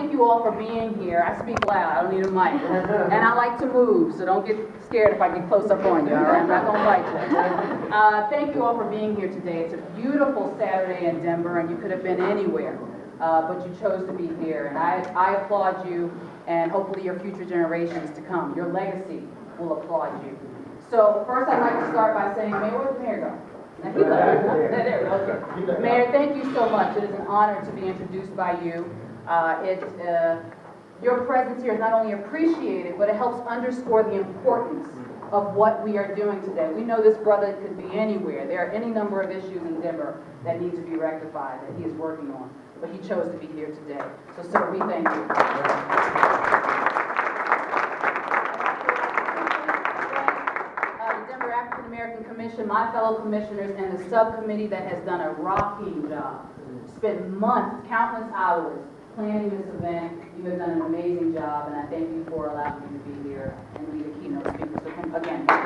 thank you all for being here. I speak loud, I don't need a mic. And I like to move, so don't get scared if I get close up on you, all right? I'm not gonna fight you. Thank you all for being here today. It's a beautiful Saturday in Denver, and you could have been anywhere, but you chose to be here. And I applaud you, and hopefully your future generations to come. Your legacy will applaud you. So first I'd like to start by saying, Mayor, where'd the mayor go? Now, he left. There we go. Mayor, thank you so much. It is an honor to be introduced by you. Your presence here is not only appreciated, but it helps underscore the importance of what we are doing today. We know this brother could be anywhere. There are any number of issues in Denver that need to be rectified that he is working on, but he chose to be here today. So, sir, we thank you. The Denver African American Commission, my fellow commissioners, and the subcommittee that has done a rocking job, spent months, countless hours, planning this event. You have done an amazing job, and I thank you for allowing me to be here and be the keynote speaker. So again, all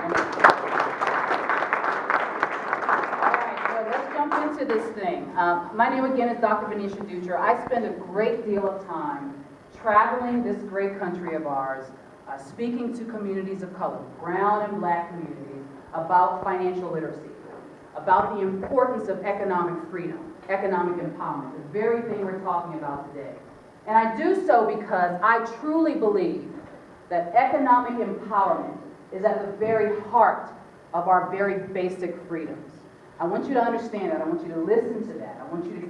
right, so let's jump into this thing. My name again is Dr. Venetia Dutra. I spend a great deal of time traveling this great country of ours, speaking to communities of color, brown and black communities, about financial literacy, about the importance of economic freedom, economic empowerment, the very thing we're talking about today. And I do so because I truly believe that economic empowerment is at the very heart of our very basic freedoms. I want you to understand that. I want you to listen to that. I want you to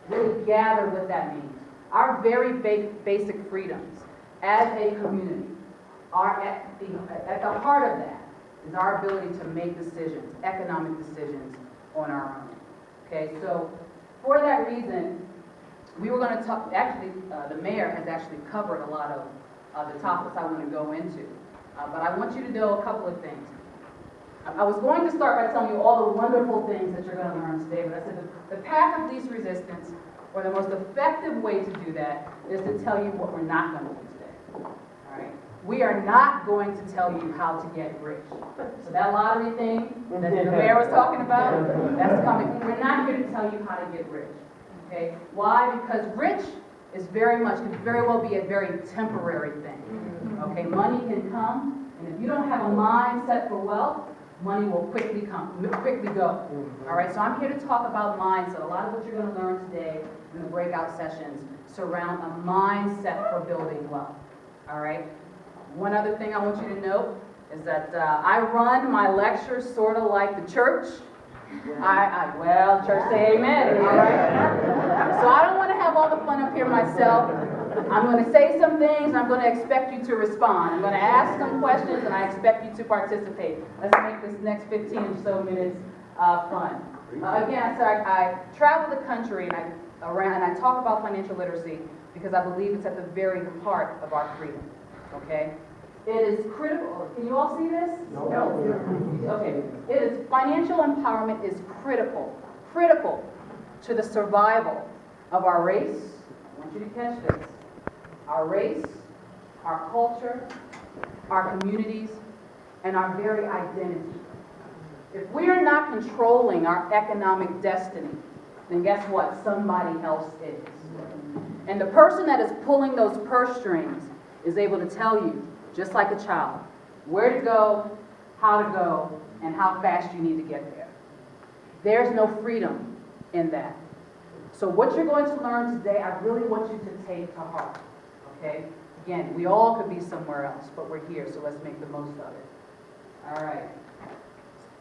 really gather what that means. Our very basic freedoms as a community are at the heart of that is our ability to make decisions, economic decisions on our own. Okay, so for that reason, we were going to talk, actually, the mayor has actually covered a lot of the topics I want to go into. But I want you to know a couple of things. I was going to start by telling you all the wonderful things that you're going to learn today, but I said the path of least resistance, or the most effective way to do that, is to tell you what we're not going to do today. All right? We are not going to tell you how to get rich. So that lottery thing that the mayor was talking about, that's coming. We're not here to tell you how to get rich. Okay? Why? Because rich is could very well be a very temporary thing. Okay? Money can come, and if you don't have a mind set for wealth, money will quickly go. All right? So I'm here to talk about mindset. A lot of what you're going to learn today in the breakout sessions surround a mindset for building wealth. All right? One other thing I want you to know is that I run my lectures sort of like the church. Well, church say amen, all right? So I don't want to have all the fun up here myself. I'm going to say some things, and I'm going to expect you to respond. I'm going to ask some questions, and I expect you to participate. Let's make this next 15 or so minutes fun. Again, so I travel the country, and I talk about financial literacy because I believe it's at the very heart of our freedom. Okay? It is critical. Can you all see this? No. Okay. Financial empowerment is critical to the survival of our race. I want you to catch this. Our race, our culture, our communities, and our very identity. If we are not controlling our economic destiny, then guess what? Somebody else is. And the person that is pulling those purse strings is able to tell you, just like a child, where to go, how to go, and how fast you need to get there. There's no freedom in that. So what you're going to learn today, I really want you to take to heart. Okay? Again, we all could be somewhere else, but we're here, so let's make the most of it. All right.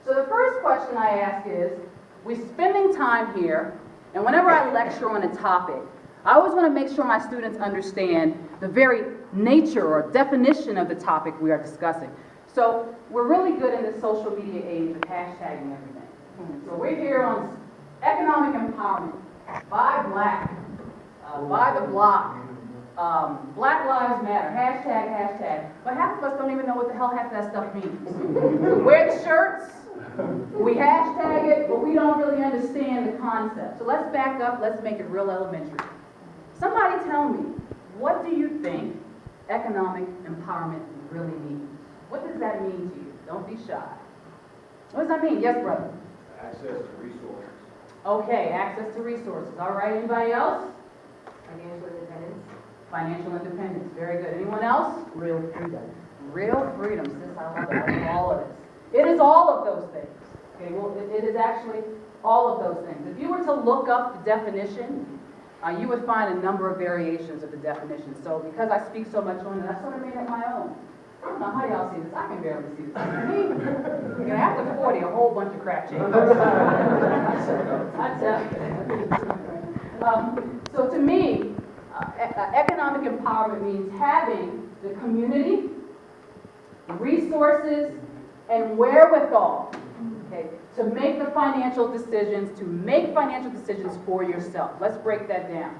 So the first question I ask is, we're spending time here, and whenever I lecture on a topic, I always want to make sure my students understand the very nature or definition of the topic we are discussing. So we're really good in the social media age of hashtagging everything. So we're here on economic empowerment, buy black, buy the block, Black Lives Matter, hashtag. But half of us don't even know what the hell half of that stuff means. We wear the shirts, we hashtag it, but we don't really understand the concept. So let's back up, let's make it real elementary. Somebody tell me, what do you think economic empowerment really means? What does that mean to you? Don't be shy. What does that mean? Yes, brother? Access to resources. Okay, access to resources. All right, anybody else? Financial independence. Financial independence, very good. Anyone else? Real freedom. Real freedom, sis, I love it. I love all of this. It is all of those things. Okay, well, it is actually all of those things. If you were to look up the definition, you would find a number of variations of the definition. So because I speak so much on it, I sort of made it my own. I don't know how y'all see this. I can barely see this. You know, after 40, a whole bunch of crap changes. I tell you. So to me, economic empowerment means having the community, resources, and wherewithal, okay, to make financial decisions for yourself. Let's break that down.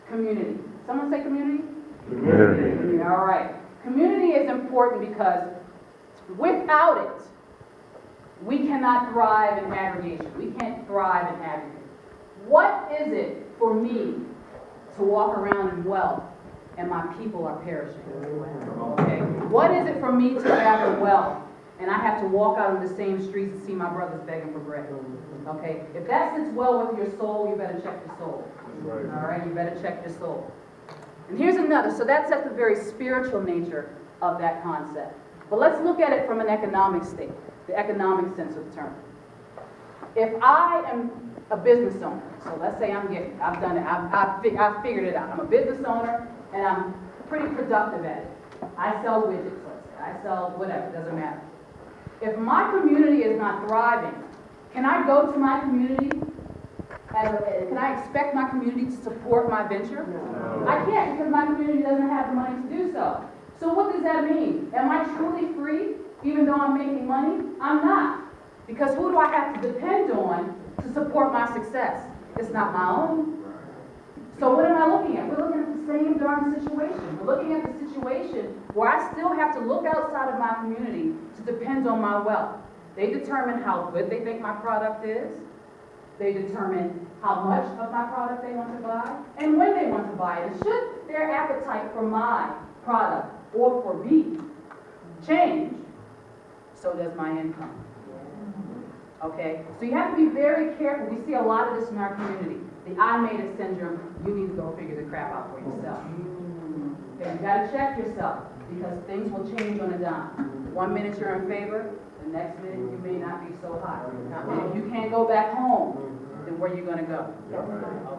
Community. Someone say community? Community. All right. Community is important because without it, we cannot thrive in aggregation. We can't thrive in aggregate. What is it for me to walk around in wealth and my people are perishing? Okay. What is it for me to gather wealth and I have to walk out on the same streets and see my brothers begging for bread? Okay. If that sits well with your soul, you better check your soul. All right. You better check your soul. And here's another. So that's at the very spiritual nature of that concept. But let's look at it from an economic state, the economic sense of the term. If I am a business owner, so let's say I've done it, I've figured it out. I'm a business owner and I'm pretty productive at it. I sell widgets, let's say. I sell whatever, doesn't matter. If my community is not thriving, can I go to my community? Can I expect my community to support my venture? No. I can't, because my community doesn't have the money to do so. So what does that mean? Am I truly free, even though I'm making money? I'm not. Because who do I have to depend on to support my success? It's not my own. So what am I looking at? We're looking at the same darn situation. We're looking at the situation where I still have to look outside of my community to depend on my wealth. They determine how good they think my product is. They determine how much of my product they want to buy and when they want to buy it. And should their appetite for my product or for me change, so does my income. Okay? So you have to be very careful. We see a lot of this in our community. The I made it syndrome, you need to go figure the crap out for yourself. Okay, you gotta check yourself because things will change on a dime. 1 minute you're in favor, the next minute you may not be so hot. And if you can't go back home, then where are you gonna go?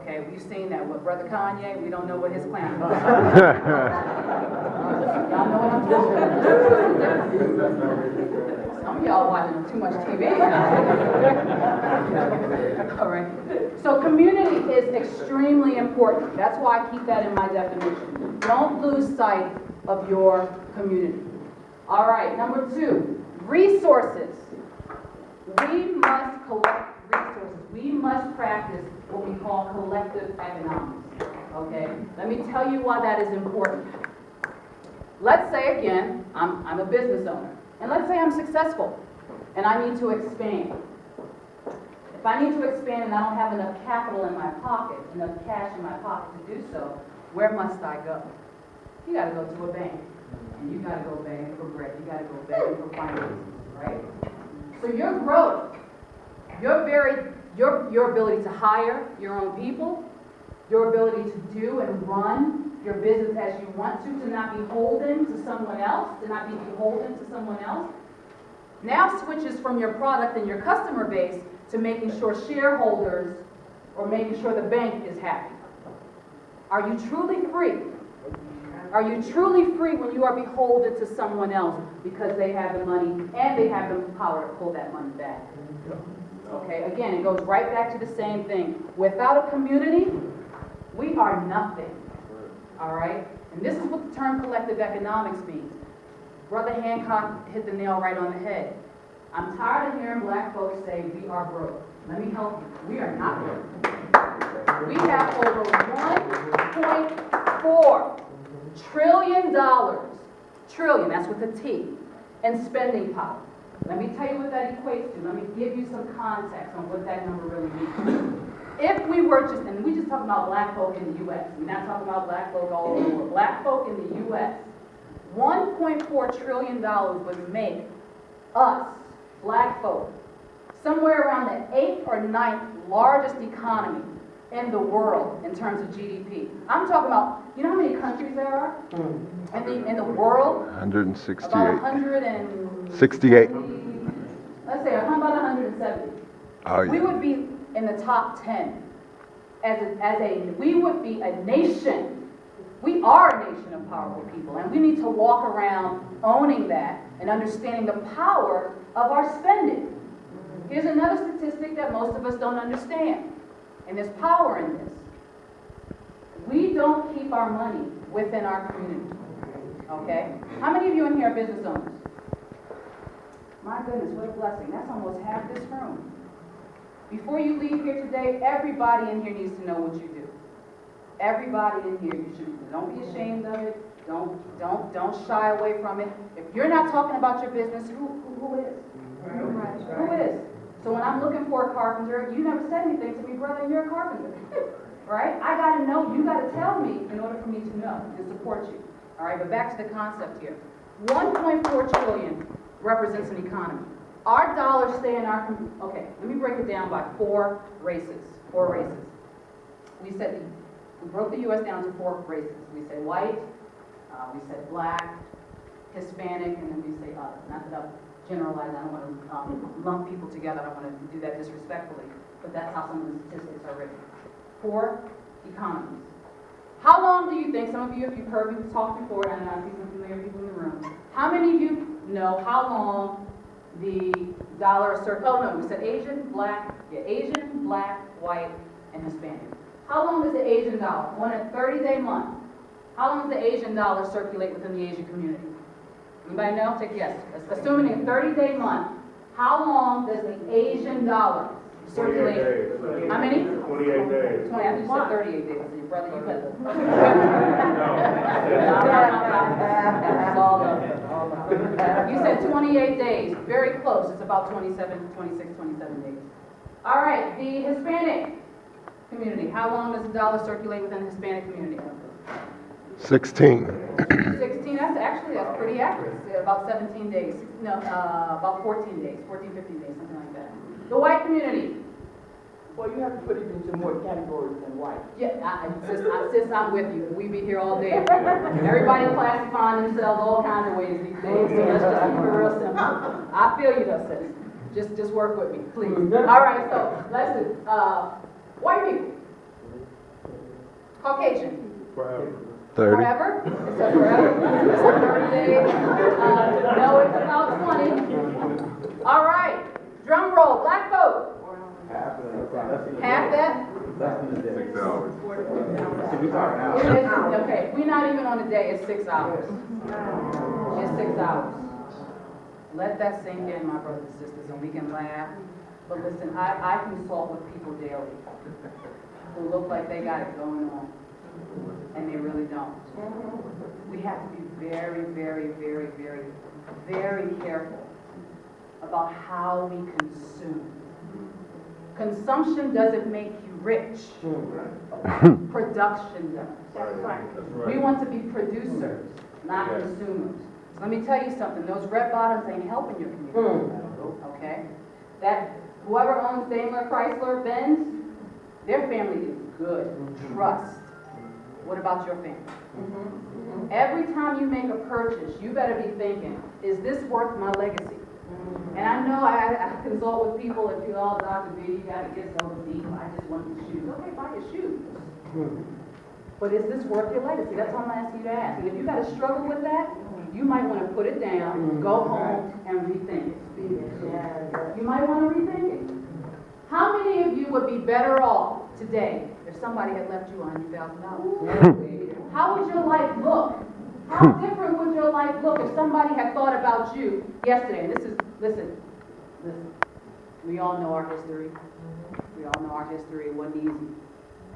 Okay, we've seen that with Brother Kanye, we don't know what his plan is. Y'all know what I'm talking about? Some of y'all watching too much TV. All right. So community is extremely important. That's why I keep that in my definition. Don't lose sight of your community. All right, number 2, resources. We must collect resources. We must practice what we call collective economics. Okay? Let me tell you why that is important. Let's say, again, I'm a business owner. And let's say I'm successful and I need to expand. If I need to expand and I don't have enough capital in my pocket, enough cash in my pocket to do so, where must I go? You got to go to a bank. And you got to go begging for bread. You got to go begging for finances, right? So your growth, your ability to hire your own people, your ability to do and run your business as you want to not be beholden to someone else, now switches from your product and your customer base to making sure shareholders or making sure the bank is happy. Are you truly free? Are you truly free when you are beholden to someone else because they have the money and they have the power to pull that money back? Okay, again, it goes right back to the same thing. Without a community, we are nothing. All right? And this is what the term collective economics means. Brother Hancock hit the nail right on the head. I'm tired of hearing black folks say we are broke. Let me help you. We are not broke. We have over $1.4 trillion, that's with a T, in spending power. Let me tell you what that equates to. Let me give you some context on what that number really means. If we were just, and we just talking about black folk in the U.S., we're not talking about black folk all over the world, black folk in the U.S., $1.4 trillion would make us, black folk, somewhere around the 8th or 9th largest economy in the world in terms of GDP. I'm talking about, you know how many countries there are in the world? 168. About 168. 68. Let's say about 170. Oh, We yeah. would be in the top 10 we would be a nation. We are a nation of powerful people, and we need to walk around owning that and understanding the power of our spending. Here's another statistic that most of us don't understand, and there's power in this. We don't keep our money within our community, okay? How many of you in here are business owners? My goodness, what a blessing. That's almost half this room. Before you leave here today, everybody in here needs to know what you do. Everybody in here, you should. Don't be ashamed of it. Don't shy away from it. If you're not talking about your business, who is? Who is? So when I'm looking for a carpenter, you never said anything to me, brother, you're a carpenter. Right? I gotta know, you gotta tell me in order for me to know, to support you. All right, but back to the concept here. 1.4 trillion represents an economy. Our dollars stay in our, okay, let me break it down by four races. We broke the U.S. down to four races. We say white, we said black, Hispanic, and then we say other. Not that I'm generalizing, I don't want to lump people together, I don't want to do that disrespectfully, but that's how some of the statistics are written. Four economies. How long do you think, some of you, if you've heard me talk before, and I see some familiar people in the room, how many of you know how long the dollar we said Asian, black, white, and Hispanic. How long is the Asian dollar? On a 30-day month. How long does the Asian dollar circulate within the Asian community? Anybody know? Take a guess. Assuming a 30-day month, how long does the Asian dollar circulate? 28 days. How many? 28 days. 20, I think you said 38 days. I said, brother, you better. It's all up. You said 28 days. Very close. It's about 26, 27 days. All right, the Hispanic community. How long does the dollar circulate within the Hispanic community? 16. 16, that's pretty accurate. About 17 days. No, about 14 days, 14, 15 days, something like that. The white community. Well, you have to put it into more categories than white. Yeah, sis, I'm with you. We be here all day. Everybody classifying themselves all kinds of ways these days. So let's just keep it real simple. I feel you though, sis. Just work with me, please. All right, so let's do white people. Caucasian. Forever. 30. Forever? It says forever. It says 30 days. No, it's about 20. All right. Drum roll. Black folk. Half that? Less than a day. 6 hours. So we talking hours. Okay, we're not even on a day. It's 6 hours. It's 6 hours. Let that sink in, my brothers and sisters, and we can laugh. But listen, I consult with people daily who look like they got it going on, and they really don't. We have to be very, very, very, very, very careful about how we consume. Consumption doesn't make you rich. Production does. That's right. We want to be producers, not consumers. So let me tell you something. Those red bottoms ain't helping your community. Okay? That whoever owns Daimler, Chrysler, Benz, their family is good. Trust. What about your family? Every time you make a purchase, you better be thinking, is this worth my legacy? And I know I consult with people and feel, oh, Dr. B, you got to get so deep. I just want the shoes. Okay, buy your shoes. But is this worth your legacy? That's what I'm asking you to ask. And if you got to struggle with that, you might want to put it down, go home, and rethink it. You might want to rethink it. How many of you would be better off today if somebody had left you $100,000? How would your life look? How different would your life look if somebody had thought about you yesterday? And listen. We all know our history. We all know our history. It wasn't easy.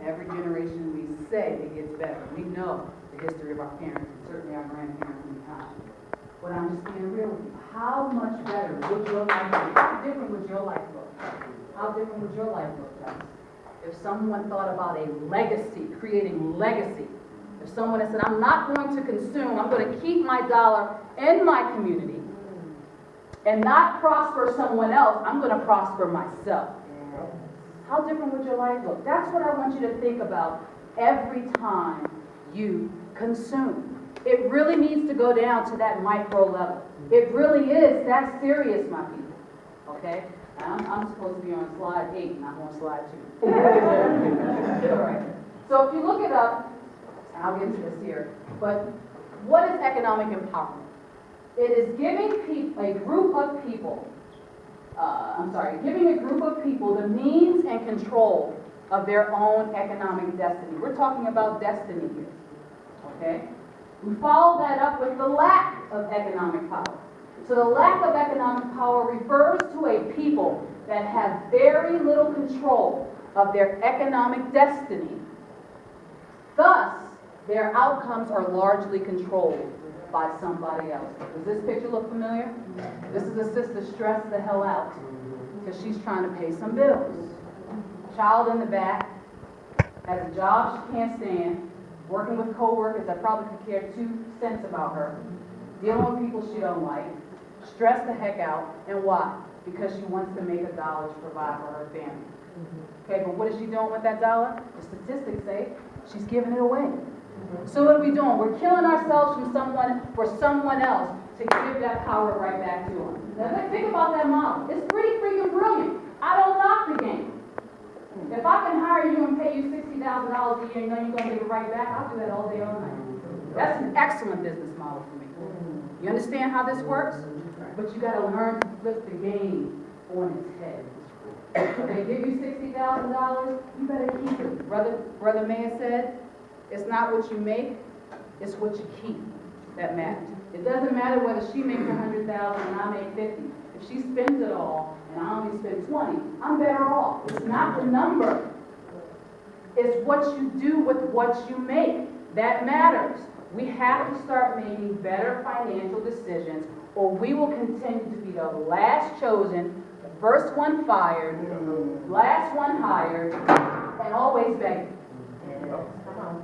Every generation we say it gets better. We know the history of our parents, and certainly our grandparents and time. But I'm just being real with you. How much better would your life look? How different would your life look? How different would your life look, guys? If someone thought about a legacy, creating legacy. If someone had said, I'm not going to consume, I'm going to keep my dollar in my community and not prosper someone else, I'm going to prosper myself. how different would your life look? That's what I want you to think about every time you consume. It really needs to go down to that micro level. It really is that serious, my people. Okay? I'm supposed to be on slide 8, not on slide 2. All right. So if you look it up, I'll get into this here, but what is economic empowerment? It is giving a group of people the means and control of their own economic destiny. We're talking about destiny here. Okay? We follow that up with the lack of economic power. So the lack of economic power refers to a people that have very little control of their economic destiny. Thus, their outcomes are largely controlled by somebody else. Does this picture look familiar? This is a sister stressed the hell out because she's trying to pay some bills. Child in the back has a job she can't stand, working with co-workers that probably could care 2 cents about her, dealing with people she don't like, stressed the heck out, and why? Because she wants to make $1 to provide for her family. Okay, but what is she doing with that $1? The statistics say she's giving it away. So what are we doing? We're killing ourselves for someone else to give that power right back to them. Now think about that model. It's pretty freaking brilliant. I don't knock the game. If I can hire you and pay you $60,000 a year and know you're going to give it right back, I'll do that all day, all night. That's an excellent business model for me. You understand how this works? But you got to learn to flip the game on its head. If they give you $60,000, you better keep it. Brother Mayer said, it's not what you make, it's what you keep that matters. It doesn't matter whether she makes $100,000 and I make 50. If she spends it all and I only spend 20, I'm better off. It's not the number. It's what you do with what you make that matters. We have to start making better financial decisions, or we will continue to be the last chosen, the first one fired, last one hired, and always begging.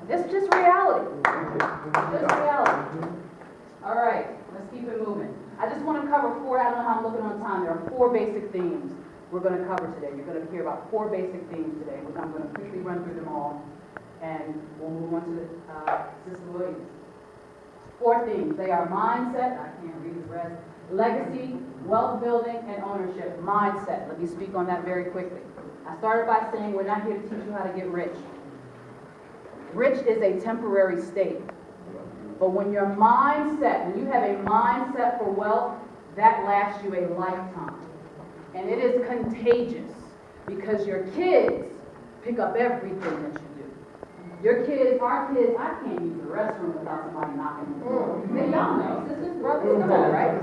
It's just reality. Just reality. All right, let's keep it moving. I just want to cover 4, I don't know how I'm looking on time. There are 4 basic themes we're going to cover today. You're going to hear about 4 basic themes today. I'm going to quickly run through them all, and we'll move on to Sister Williams. 4 themes. They are mindset, I can't read the rest, legacy, wealth building, and ownership. Mindset. Let me speak on that very quickly. I started by saying we're not here to teach you how to get rich. Rich is a temporary state. But when your mindset, when you have a mindset for wealth, that lasts you a lifetime. And it is contagious because your kids pick up everything that you do. Your kids, our kids, I can't use the restroom without somebody knocking on the door. Y'all know, sisters, brothers, come on, right?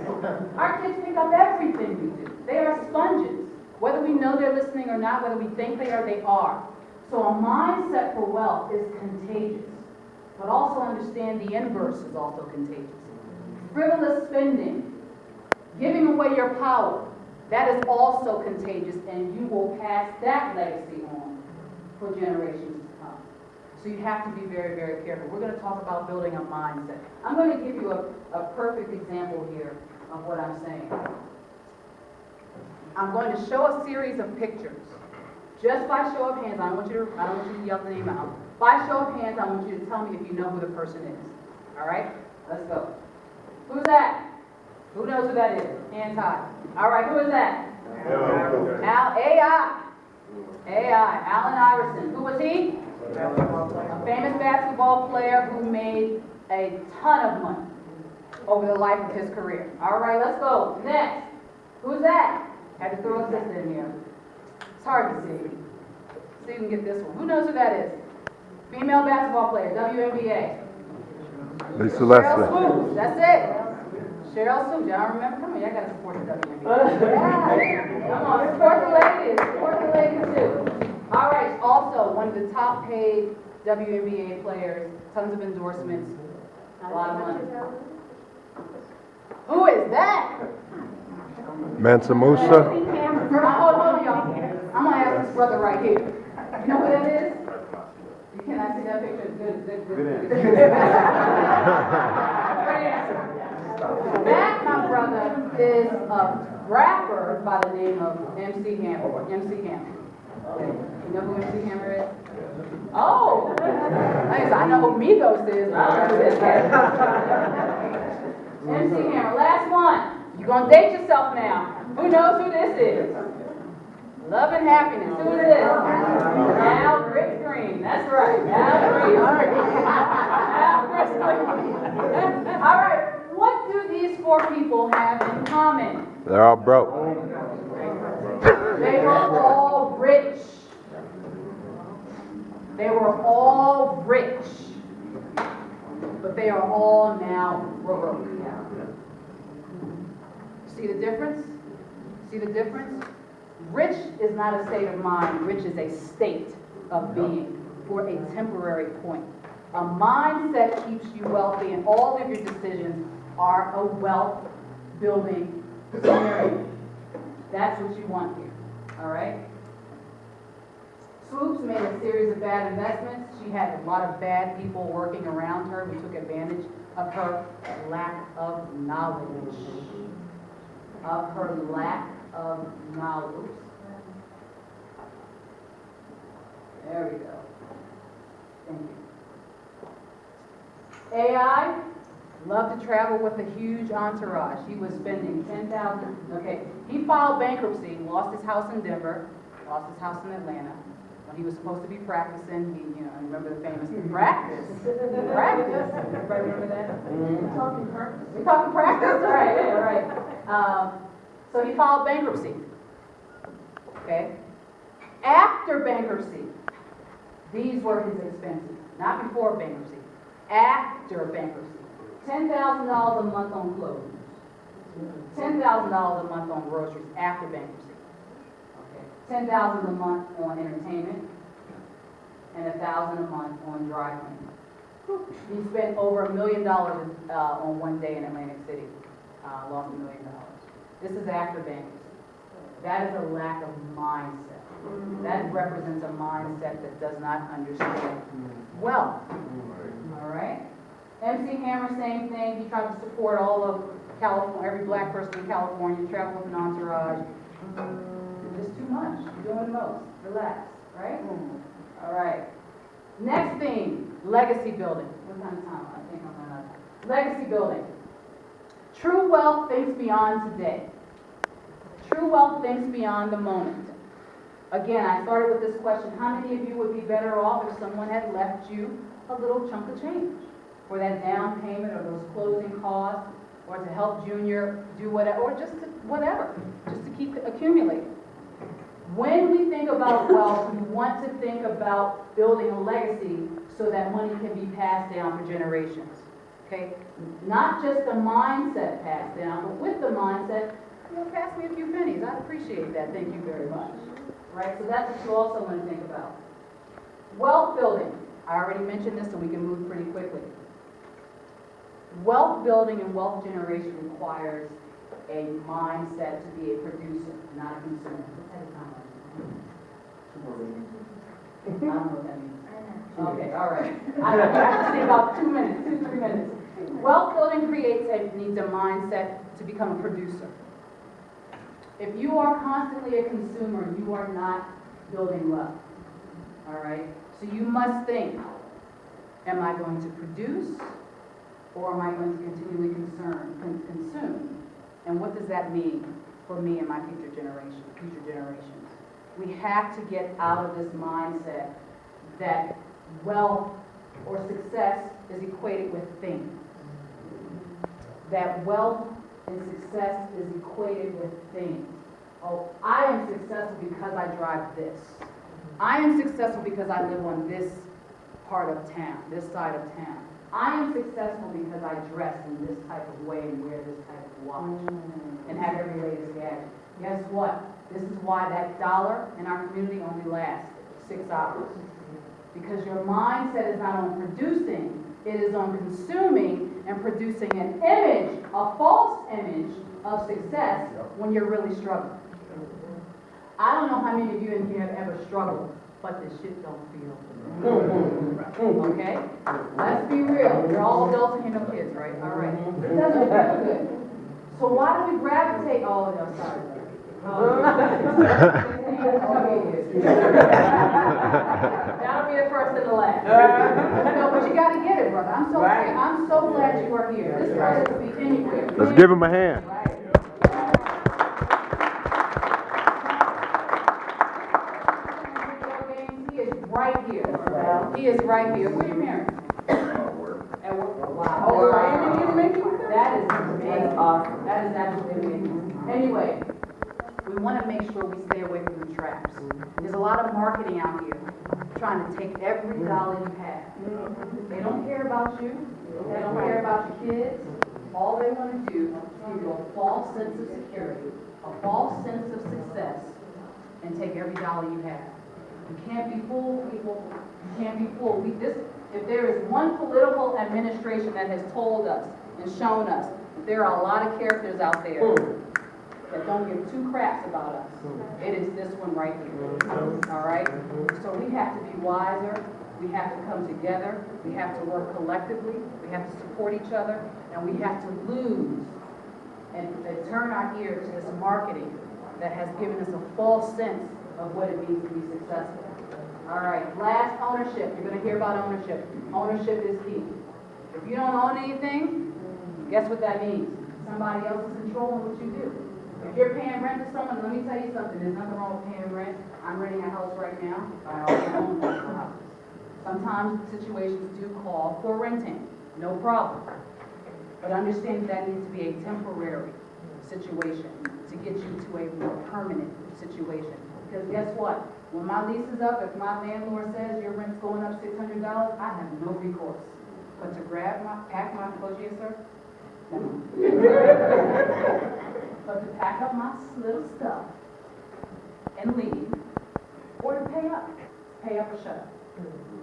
Our kids pick up everything we do. They are sponges. Whether we know they're listening or not, whether we think they are, they are. So a mindset for wealth is contagious. But also understand the inverse is also contagious. Frivolous spending, giving away your power, that is also contagious, and you will pass that legacy on for generations to come. So you have to be very, very careful. We're going to talk about building a mindset. I'm going to give you a perfect example here of what I'm saying. I'm going to show a series of pictures. Just by show of hands, I don't want you to yell the name out. By show of hands, I want you to tell me if you know who the person is. All right? Let's go. Who's that? Who knows who that is? Hands high. All right, who is that? A.I. Allen Iverson. Who was he? A famous basketball player who made a ton of money over the life of his career. All right, let's go. Next. Who's that? Had to throw a sister in here. It's hard to see. See if we can get this one. Who knows who that is? Female basketball player, WNBA. Lisa Cheryl Leslie. Swoops. That's it. Cheryl Swoops. Y'all remember? Come on, y'all got to support the WNBA. Yeah. Come on, support the ladies. Support the ladies too. All right. Also, one of the top paid WNBA players. Tons of endorsements. A lot of money. Who is that? Mansa Musa. Hold on, y'all. I'm going to ask this brother right here. You know who that is? You cannot see that picture. Good answer. That, my brother, is a rapper by the name of MC Hammer. MC Hammer. You know who MC Hammer is? Oh! I know who Migos is. I don't know who this is. MC Hammer, last one. You're gonna date yourself now. Who knows who this is? Love and Happiness. Who is this? Al Green. That's right. Al Green. Al Green. All right. What do these four people have in common? They're all broke. They were all rich. They were all rich. But they are all now broke. See the difference? See the difference? Rich is not a state of mind. Rich is a state of being for a temporary point. A mindset keeps you wealthy, and all of your decisions are a wealth building scenario. That's what you want here. All right? Swoops made a series of bad investments. She had a lot of bad people working around her who took advantage of her lack of knowledge. Of her lack of knowledge. There we go. Thank you. AI loved to travel with a huge entourage. He was spending $10,000. Okay, he filed bankruptcy, lost his house in Denver, lost his house in Atlanta. When he was supposed to be practicing, remember the famous practice. Practice. Everybody remember that? We're talking practice. We're talking practice, right? Yeah, right. So he filed bankruptcy. Okay. After bankruptcy, these were his expenses. Not before bankruptcy. After bankruptcy. $10,000 a month on clothes. $10,000 a month on groceries after bankruptcy. Okay. $10,000 a month on entertainment, and $1,000 a month on dry cleaning. He spent over $1 million on one day in Atlantic City. Lost $1 million. This is after bankruptcy. That is a lack of mindset. That represents a mindset that does not understand wealth. All right? MC Hammer, same thing. He tried to support all of California, every black person in California, travel with an entourage. Just too much. You're doing the most. Relax. Right? All right. Next thing, legacy building. What kind of time? I think I'm on legacy building. True wealth thinks beyond today. True wealth thinks beyond the moment. Again, I started with this question: how many of you would be better off if someone had left you a little chunk of change for that down payment or those closing costs, or to help Junior do whatever, or just to keep accumulating? When we think about wealth, we want to think about building a legacy so that money can be passed down for generations. Okay? Not just a mindset passed down, but with the mindset, pass me a few pennies. I'd appreciate that. Thank you very much. Right? So that's what you also want to think about. Wealth building. I already mentioned this, so we can move pretty quickly. Wealth building and wealth generation requires a mindset to be a producer, not a consumer. I don't know what that means. Okay, all right. I have to say about 2 minutes, 2-3 minutes. Wealth building needs a mindset to become a producer. If you are constantly a consumer, you are not building wealth. All right? So you must think, am I going to produce, or am I going to continually consume? And what does that mean for me and my future generations? We have to get out of this mindset that wealth or success is equated with things. That wealth and success is equated with things. Oh, I am successful because I drive this. I am successful because I live on this part of town, this side of town. I am successful because I dress in this type of way and wear this type of watch and have every latest gadget. Guess what? This is why that dollar in our community only lasts 6 hours. Because your mindset is not on producing, it is on consuming and producing an image, a false image of success when you're really struggling. I don't know how many of you in here have ever struggled, but this shit don't feel good. Okay? Let's be real. You're all adults and you're no kids, right? All right. It doesn't feel good. So why do we gravitate? Oh, no, sorry. That'll be the first and the last. No, but you gotta get it, brother. I'm so glad you are here. This brother could be anywhere. Let's give him a hand. He is right here. He is right here. Where are your parents? At work. Wow. Oh, that is amazing. Awesome. That is absolutely amazing. Anyway, we want to make sure we stay away from the traps. There's a lot of marketing out here trying to take every dollar you have. They don't care about you. They don't care about your kids. All they want to do is give you a false sense of security, a false sense of success, and take every dollar you have. You can't be fooled, people. You can't be fooled. If there is one political administration that has told us and shown us that there are a lot of characters out there that don't give two craps about us, it is this one right here. All right? So we have to be wiser. We have to come together. We have to work collectively. We have to support each other. And we have to lose and turn our ear to this marketing that has given us a false sense of what it means to be successful. All right, last, ownership. You're going to hear about ownership. Ownership is key. If you don't own anything, guess what that means? Somebody else is controlling what you do. If you're paying rent to someone, let me tell you something. There's nothing wrong with paying rent. I'm renting a house right now. I also own multiple houses. Sometimes situations do call for renting. No problem. But understand that needs to be a temporary situation to get you to a more permanent situation. Because guess what? When my lease is up, if my landlord says your rent's going up $600, I have no recourse but to pack my clothes, sir. But to pack up my little stuff and leave, or to pay up or shut up.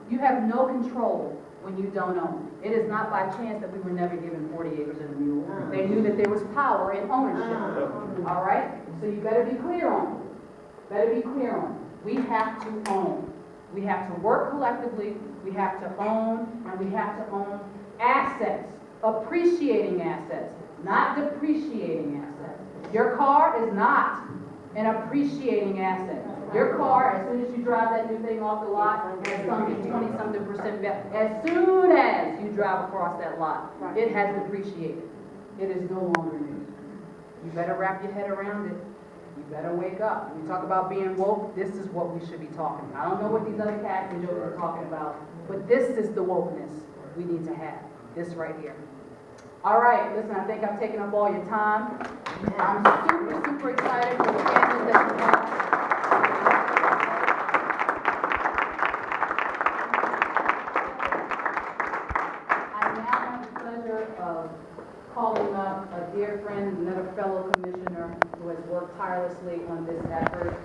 You have no control when you don't own. It is not by chance that we were never given 40 acres and a mule. They knew that there was power in ownership. All right? So you better be clear on it. Better be clear on it. We have to own. We have to work collectively. We have to own, and we have to own assets, appreciating assets, not depreciating assets. Your car is not an appreciating asset. Your car, as soon as you drive that new thing off the lot, has something 20-something% value. As soon as you drive across that lot, it has depreciated. It is no longer new. You better wrap your head around it. You better wake up. When you talk about being woke, this is what we should be talking about. I don't know what these other cats and jokers are talking about, but this is the wokeness we need to have. This right here. All right, listen, I think I've taken up all your time. I'm super excited for the families that you have. I now have the pleasure of calling up a dear friend, another fellow commissioner who has worked tirelessly on this effort.